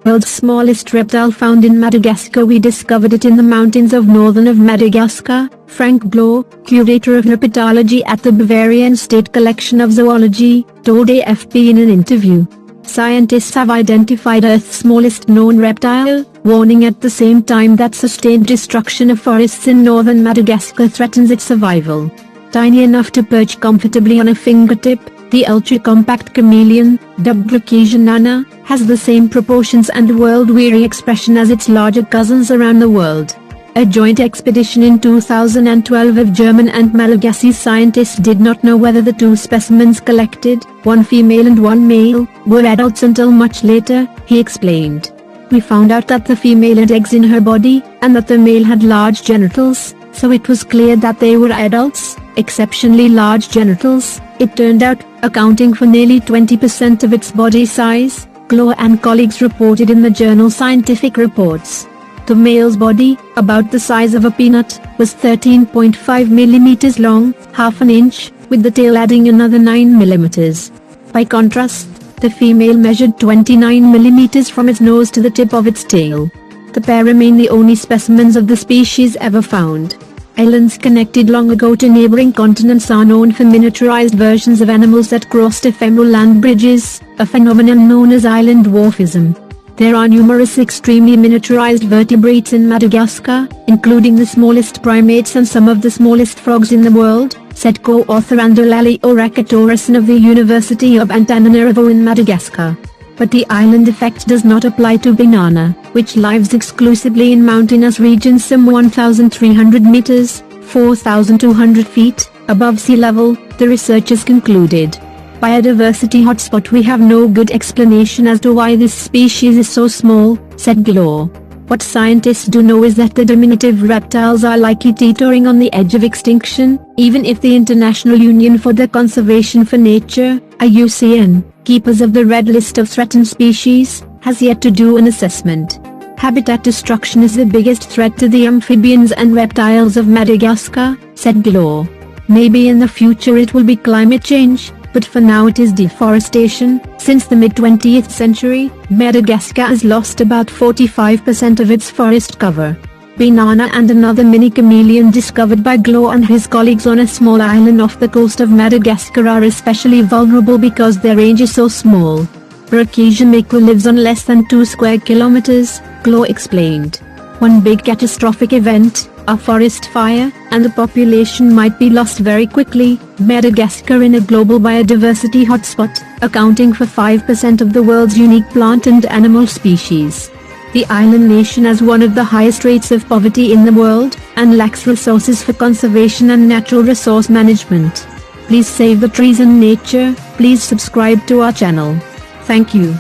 World's smallest reptile found in Madagascar. We discovered it in the mountains of northern of Madagascar. Frank Bloor, curator of herpetology at the Bavarian State Collection of Zoology, told AFP in an interview. Scientists have identified Earth's smallest known reptile, warning at the same time that sustained destruction of forests in northern Madagascar threatens its survival. Tiny enough to perch comfortably on a fingertip, the ultra-compact chameleon, dubbed Caucasian Nana, has the same proportions and world-weary expression as its larger cousins around the world. A joint expedition in 2012 of German and Malagasy scientists did not know whether the two specimens collected, one female and one male, were adults until much later, he explained. We found out that the female had eggs in her body, and that the male had large genitals, so it was clear that they were adults, exceptionally large genitals, it turned out, accounting for nearly 20% of its body size, Bloor and colleagues reported in the journal Scientific Reports. The male's body, about the size of a peanut, was 13.5 mm long, half an inch, with the tail adding another 9 mm. By contrast, the female measured 29 mm from its nose to the tip of its tail. The pair remain the only specimens of the species ever found. Islands connected long ago to neighboring continents are known for miniaturized versions of animals that crossed ephemeral land bridges, a phenomenon known as island dwarfism. There are numerous extremely miniaturized vertebrates in Madagascar, including the smallest primates and some of the smallest frogs in the world, said co-author Andolali Orakatorasan of the University of Antananarivo in Madagascar. But the island effect does not apply to banana, which lives exclusively in mountainous regions some 1,300 meters, 4,200 feet, above sea level, the researchers concluded. Biodiversity hotspot. We have no good explanation as to why this species is so small, said Bloor. What scientists do know is that the diminutive reptiles are likely teetering on the edge of extinction, even if the International Union for the Conservation for Nature, IUCN, keepers of the Red List of Threatened Species, has yet to do an assessment. Habitat destruction is the biggest threat to the amphibians and reptiles of Madagascar, said Bloor. Maybe in the future it will be climate change, but for now it is deforestation. Since the mid-20th century, Madagascar has lost about 45% of its forest cover. Banana and another mini chameleon discovered by Bloor and his colleagues on a small island off the coast of Madagascar are especially vulnerable because their range is so small. Caucasian mako lives on less than 2 square kilometers, Bloor explained. One big catastrophic event, a forest fire, and the population might be lost very quickly. Madagascar in a global biodiversity hotspot, accounting for 5% of the world's unique plant and animal species. The island nation has one of the highest rates of poverty in the world, and lacks resources for conservation and natural resource management. Please save the trees and nature. Please subscribe to our channel. Thank you.